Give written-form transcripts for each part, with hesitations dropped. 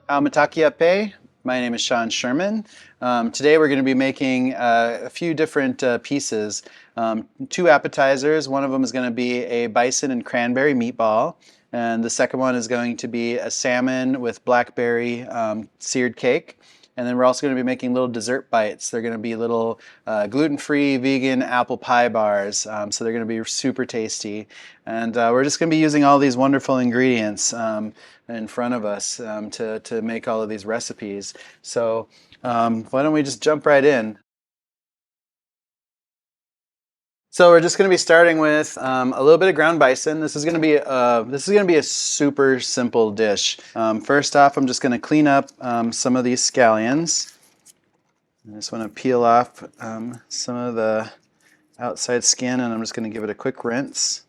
Amatakiape. My name is Sean Sherman. Today we're going to be making a few different pieces. Two appetizers. One of them is going to be a bison and cranberry meatball, and the second one is going to be a salmon with blackberry seared cake. And then we're also going to be making little dessert bites. They're going to be little gluten-free vegan apple pie bars. So they're going to be super tasty. And we're just going to be using all these wonderful ingredients in front of us to make all of these recipes. So why don't we just jump right in? So we're just going to be starting with a little bit of ground bison. This is going to be a super simple dish. First off, I'm just going to clean up some of these scallions. I just want to peel off some of the outside skin, and I'm just going to give it a quick rinse.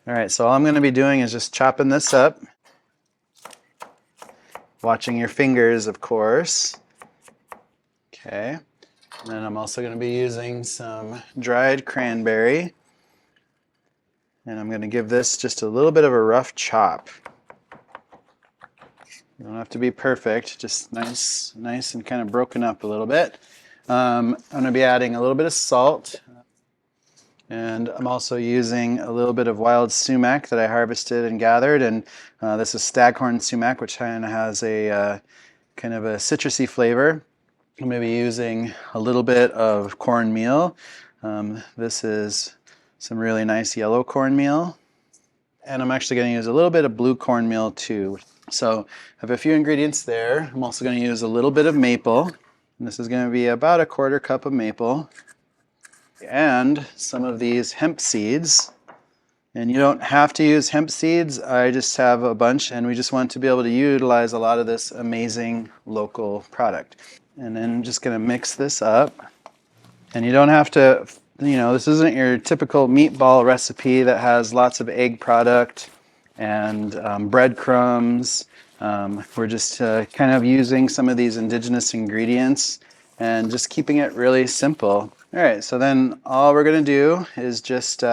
All right, so all I'm going to be doing is just chopping this up. Watching your fingers, of course. Okay, and then I'm also going to be using some dried cranberry, and I'm going to give this just a little bit of a rough chop. You don't have to be perfect, just nice and kind of broken up a little bit. I'm going to be adding a little bit of salt, and I'm also using a little bit of wild sumac that I harvested and gathered, and this is staghorn sumac, which kind of has a kind of a citrusy flavor. I'm going to be using a little bit of cornmeal. This is some really nice yellow cornmeal. And I'm actually going to use a little bit of blue cornmeal too. So I have a few ingredients there. I'm also going to use a little bit of maple. And this is going to be about a 1/4 cup of maple. And some of these hemp seeds. And you don't have to use hemp seeds. I just have a bunch, and we just want to be able to utilize a lot of this amazing local product. And then I'm just going to mix this up. And you don't have to, this isn't your typical meatball recipe that has lots of egg product and breadcrumbs. We're just kind of using some of these indigenous ingredients and just keeping it really simple. All right, so then all we're going to do is just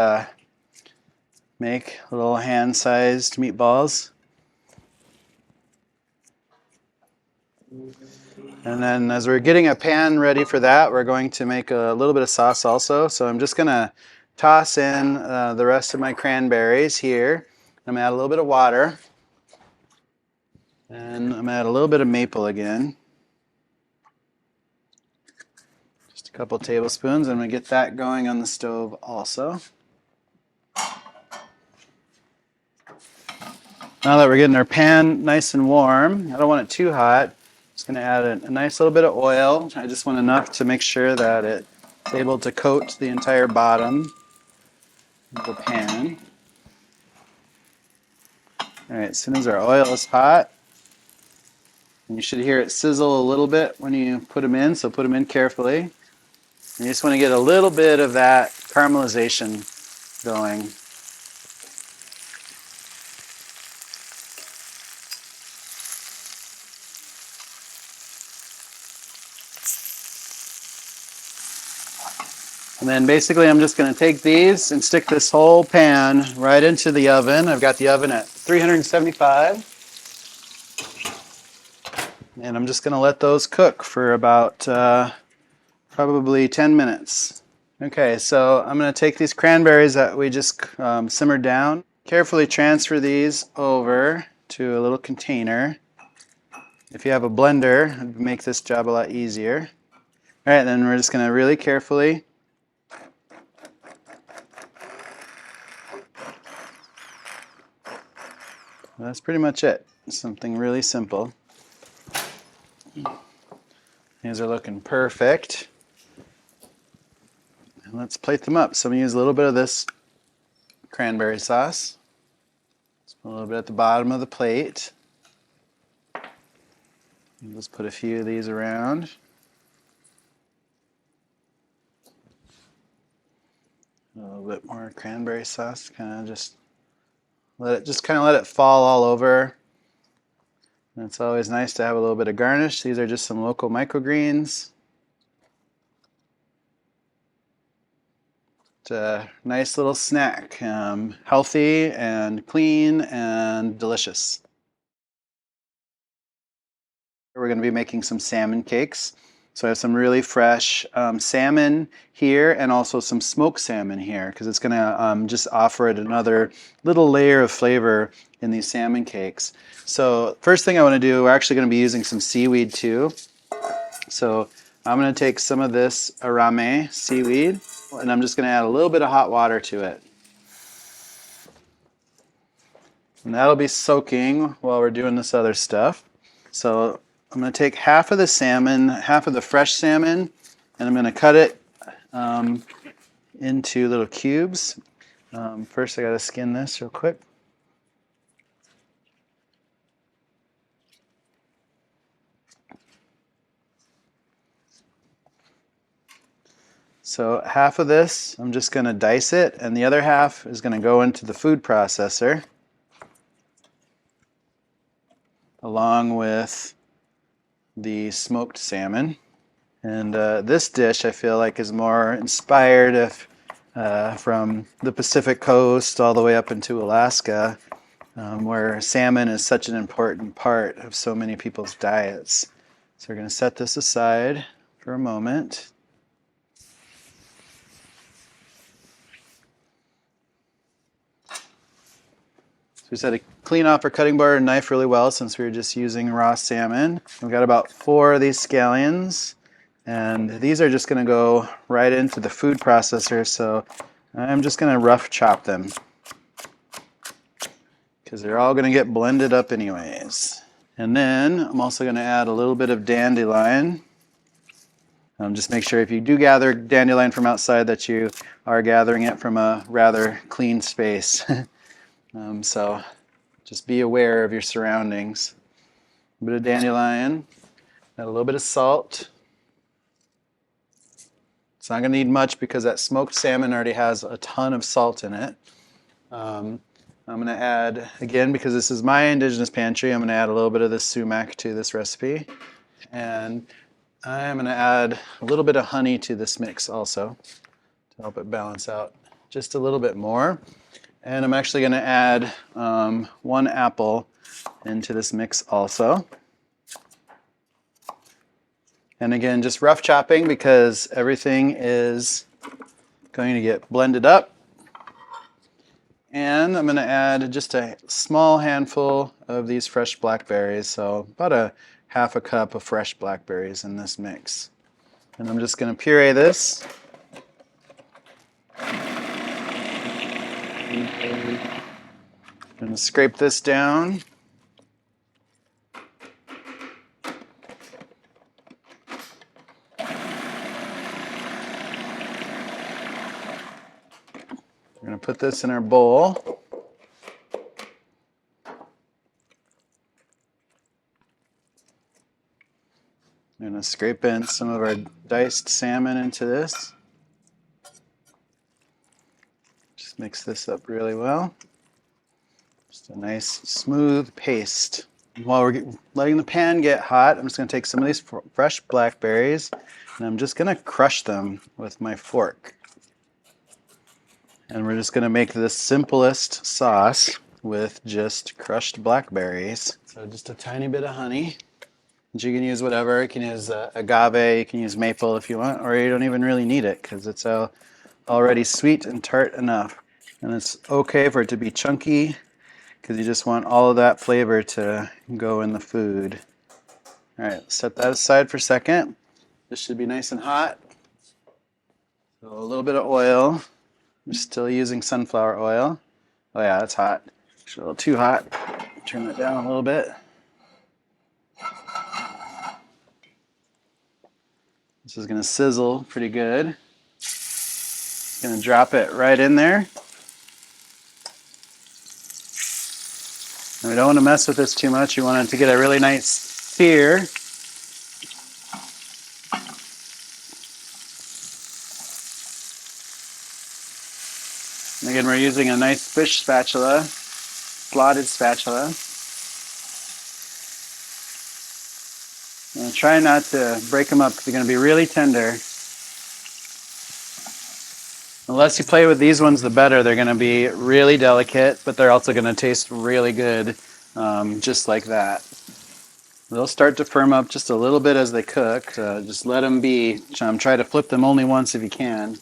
make little hand-sized meatballs. And then as we're getting a pan ready for that, we're going to make a little bit of sauce also. So I'm just going to toss in the rest of my cranberries here. I'm going to add a little bit of water. And I'm going to add a little bit of maple again. Just a couple tablespoons. I'm going to get that going on the stove also. Now that we're getting our pan nice and warm, I don't want it too hot. Just going to add a nice little bit of oil. I just want enough to make sure that it's able to coat the entire bottom of the pan. All right, as soon as our oil is hot, and you should hear it sizzle a little bit when you put them in, so put them in carefully. And you just want to get a little bit of that caramelization going. And then basically I'm just going to take these and stick this whole pan right into the oven. I've got the oven at 375. And I'm just going to let those cook for about probably 10 minutes. Okay, so I'm going to take these cranberries that we just simmered down, carefully transfer these over to a little container. If you have a blender, it'd make this job a lot easier. All right, then we're just going to really carefully that's pretty much it. Something really simple. These are looking perfect. And let's plate them up. So I'm going to use a little bit of this cranberry sauce. Just put a little bit at the bottom of the plate. And just put a few of these around. A little bit more cranberry sauce, kind of just let it fall all over. And it's always nice to have a little bit of garnish. These are just some local microgreens. It's a nice little snack, healthy and clean and delicious. We're going to be making some salmon cakes. So I have some really fresh salmon here and also some smoked salmon here because it's going to just offer it another little layer of flavor in these salmon cakes. So first thing I want to do, we're actually going to be using some seaweed too. So I'm going to take some of this arame seaweed and I'm just going to add a little bit of hot water to it. And that'll be soaking while we're doing this other stuff. So I'm going to take half of the salmon, half of the fresh salmon, and I'm going to cut it into little cubes. First I got to skin this real quick. So half of this, I'm just going to dice it, and the other half is going to go into the food processor along with the smoked salmon. And this dish I feel like is more inspired from the Pacific coast all the way up into Alaska, where salmon is such an important part of so many people's diets. So we're going to set this aside for a moment. So we just had to clean off our cutting board and knife really well since we were just using raw salmon. We've got about 4 of these scallions. And these are just going to go right into the food processor, so I'm just going to rough chop them because they're all going to get blended up anyways. And then I'm also going to add a little bit of dandelion. Just make sure if you do gather dandelion from outside that you are gathering it from a rather clean space. So just be aware of your surroundings. A bit of dandelion, add a little bit of salt. It's not going to need much because that smoked salmon already has a ton of salt in it. I'm going to add, again, because this is my Indigenous pantry, I'm going to add a little bit of the sumac to this recipe. And I'm going to add a little bit of honey to this mix also to help it balance out just a little bit more. And I'm actually going to add 1 apple into this mix also. And again, just rough chopping because everything is going to get blended up. And I'm going to add just a small handful of these fresh blackberries, so about a half a cup of fresh blackberries in this mix. And I'm just going to puree this. I'm going to scrape this down. We're going to put this in our bowl. I'm going to scrape in some of our diced salmon into this. Just mix this up really well. Just a nice smooth paste. While we're letting the pan get hot, I'm just going to take some of these fresh blackberries and I'm just going to crush them with my fork. And we're just going to make the simplest sauce with just crushed blackberries. So just a tiny bit of honey. You can use whatever. You can use agave, you can use maple if you want, or you don't even really need it because it's already sweet and tart enough. And it's okay for it to be chunky because you just want all of that flavor to go in the food. All right, set that aside for a second. This should be nice and hot. So a little bit of oil. I'm still using sunflower oil. Oh yeah, that's hot. It's a little too hot. Turn that down a little bit. This is going to sizzle pretty good. Going to drop it right in there. And we don't want to mess with this too much. You want it to get a really nice sear. And again, we're using a nice fish spatula, slotted spatula. And try not to break them up because they're going to be really tender. The less you play with these ones, the better. They're going to be really delicate, but they're also going to taste really good, just like that. They'll start to firm up just a little bit as they cook. Just let them be. Try to flip them only once if you can.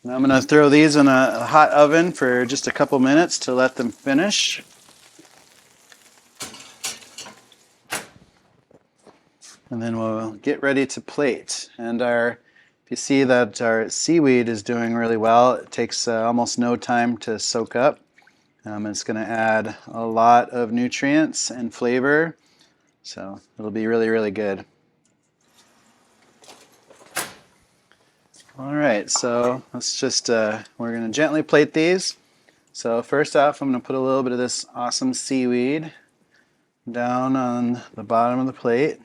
Now I'm going to throw these in a hot oven for just a couple minutes to let them finish. And then we'll get ready to plate. And if you see that our seaweed is doing really well, it takes almost no time to soak up. It's going to add a lot of nutrients and flavor, so it'll be really, really good. All right, so let's just, we're going to gently plate these. So first off, I'm going to put a little bit of this awesome seaweed down on the bottom of the plate.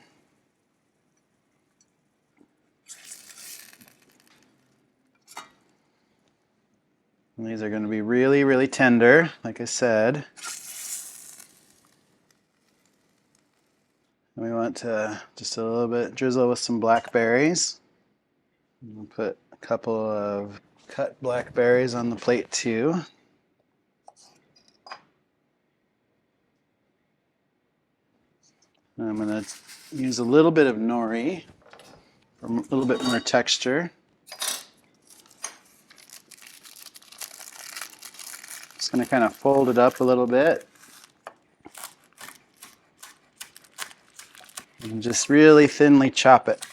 And these are going to be really, really tender, like I said. And we want to just a little bit drizzle with some blackberries. We'll put a couple of cut blackberries on the plate too. And I'm going to use a little bit of nori for a little bit more texture. Just going to kind of fold it up a little bit. And just really thinly chop it.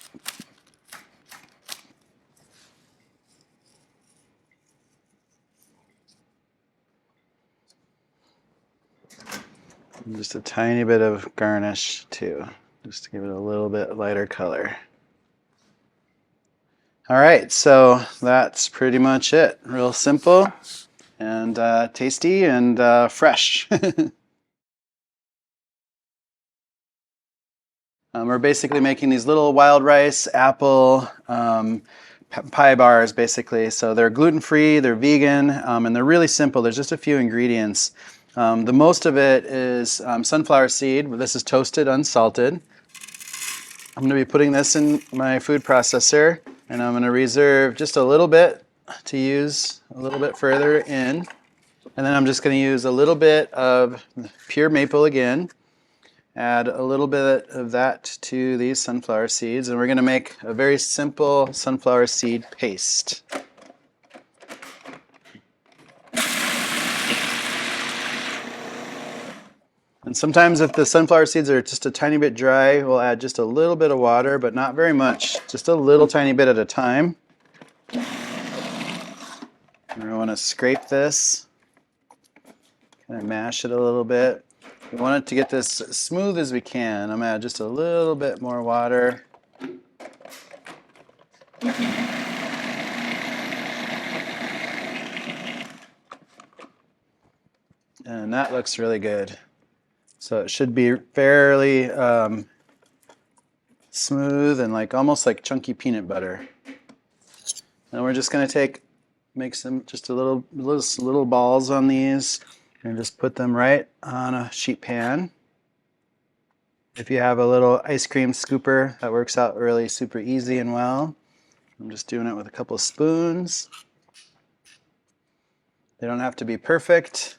And just a tiny bit of garnish too, just to give it a little bit lighter color. All right, so that's pretty much it. Real simple and tasty and fresh. We're basically making these little wild rice apple pie bars, basically. So they're gluten-free, they're vegan, and they're really simple. There's just a few ingredients. The most of it is sunflower seed. This is toasted, unsalted. I'm going to be putting this in my food processor, and I'm going to reserve just a little bit to use a little bit further in. And then I'm just going to use a little bit of pure maple again. Add a little bit of that to these sunflower seeds, and we're going to make a very simple sunflower seed paste. And sometimes if the sunflower seeds are just a tiny bit dry, we'll add just a little bit of water, but not very much, just a little tiny bit at a time. And we want to scrape this, kind of mash it a little bit. We want it to get this as smooth as we can. I'm going to add just a little bit more water. And that looks really good. So it should be fairly smooth and almost like chunky peanut butter. And we're just going to make some just little balls on these and just put them right on a sheet pan. If you have a little ice cream scooper, that works out really super easy and well. I'm just doing it with a couple of spoons. They don't have to be perfect,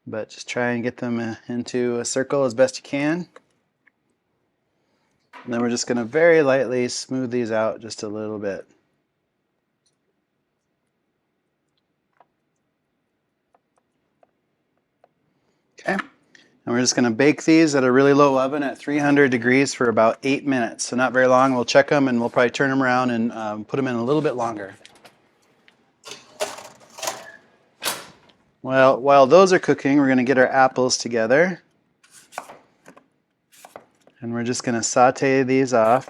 but just try and get them into a circle as best you can. And then we're just going to very lightly smooth these out just a little bit. Okay, and we're just going to bake these at a really low oven at 300 degrees for about 8 minutes. So not very long. We'll check them and we'll probably turn them around and put them in a little bit longer. Well, while those are cooking, we're going to get our apples together. And we're just going to saute these off.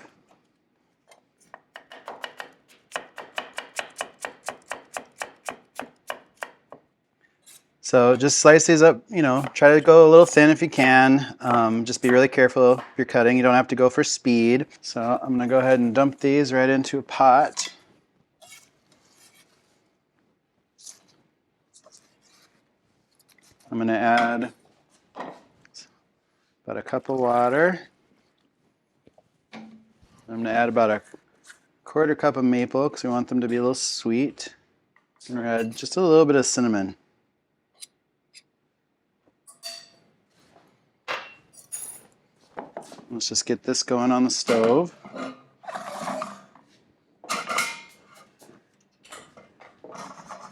So just slice these up, try to go a little thin if you can. Just be really careful if you're cutting. You don't have to go for speed. So I'm going to go ahead and dump these right into a pot. I'm going to add about a cup of water. I'm going to add about 1/4 cup of maple because we want them to be a little sweet. And we're add just a little bit of cinnamon. Let's just get this going on the stove.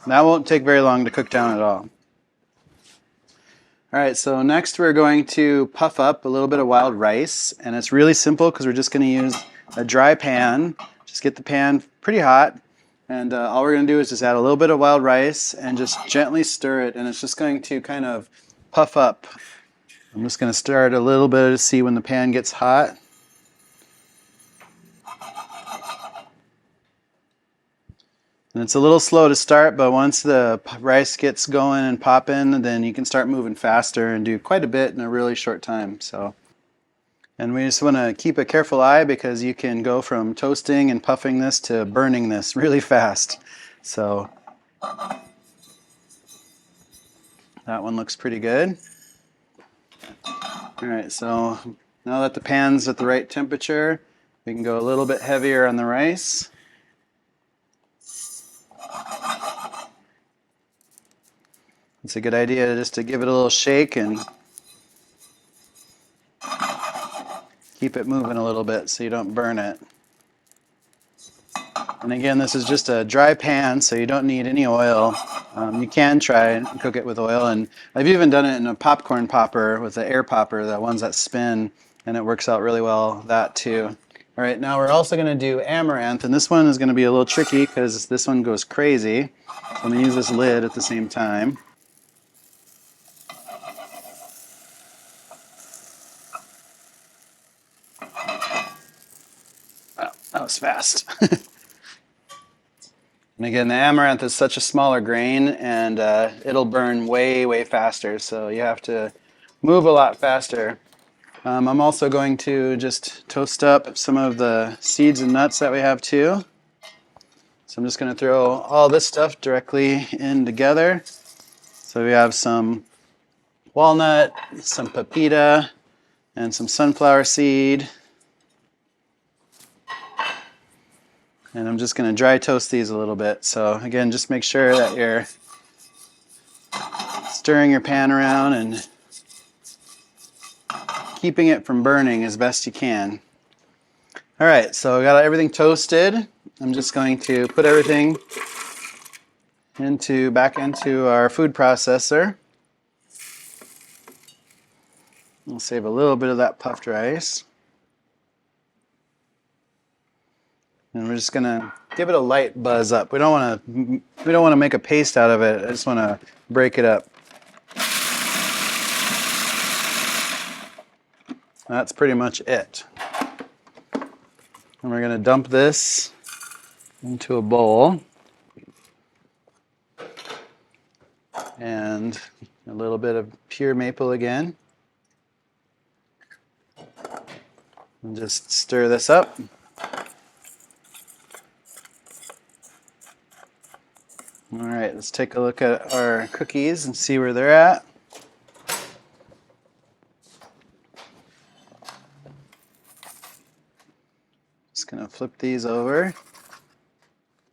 That won't take very long to cook down at all. All right, so next we're going to puff up a little bit of wild rice, and it's really simple because we're just going to use a dry pan. Just get the pan pretty hot, and all we're going to do is just add a little bit of wild rice and just gently stir it, and it's just going to kind of puff up. I'm just going to stir it a little bit to see when the pan gets hot. And it's a little slow to start, but once the rice gets going and popping, then you can start moving faster and do quite a bit in a really short time. And we just want to keep a careful eye because you can go from toasting and puffing this to burning this really fast. So that one looks pretty good. All right, so now that the pan's at the right temperature, we can go a little bit heavier on the rice. It's a good idea just to give it a little shake and keep it moving a little bit so you don't burn it. And again, this is just a dry pan, so you don't need any oil. You can try and cook it with oil, and I've even done it in a popcorn popper with the air popper, the ones that spin, and it works out really well, that too. All right, now we're also going to do amaranth, and this one is going to be a little tricky because this one goes crazy. So I'm going to use this lid at the same time. Wow, that was fast. And again, the amaranth is such a smaller grain, and it'll burn way, way faster, so you have to move a lot faster. I'm also going to just toast up some of the seeds and nuts that we have too. So I'm just going to throw all this stuff directly in together. So we have some walnut, some pepita, and some sunflower seed. And I'm just going to dry toast these a little bit. So again, just make sure that you're stirring your pan around and keeping it from burning as best you can. All right, so I got everything toasted. I'm just going to put everything back into our food processor. We'll save a little bit of that puffed rice. And we're just gonna give it a light buzz up. We don't want to make a paste out of it. I just want to break it up. That's pretty much it. And we're gonna dump this into a bowl. And a little bit of pure maple again. And just stir this up. All right, let's take a look at our cookies and see where they're at. Just gonna flip these over.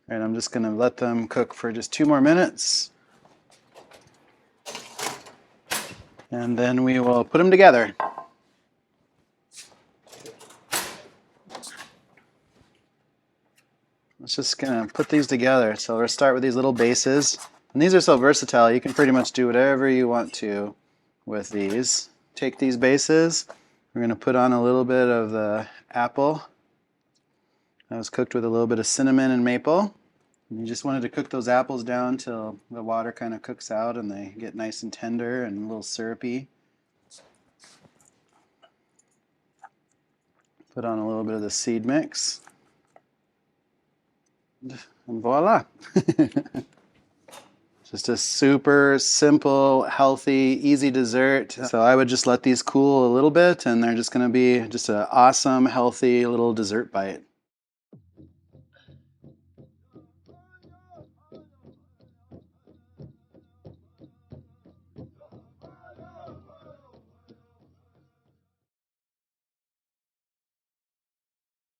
And I'm just gonna let them cook for just 2 more minutes. And then we will put them together. Let's just gonna put these together. So we'll start with these little bases. And these are so versatile, you can pretty much do whatever you want to with these. Take these bases, we're gonna put on a little bit of the apple. That was cooked with a little bit of cinnamon and maple. And you just wanted to cook those apples down till the water kind of cooks out and they get nice and tender and a little syrupy. Put on a little bit of the seed mix. And voila! Just a super simple, healthy, easy dessert. So I would just let these cool a little bit and they're just going to be just an awesome, healthy little dessert bite.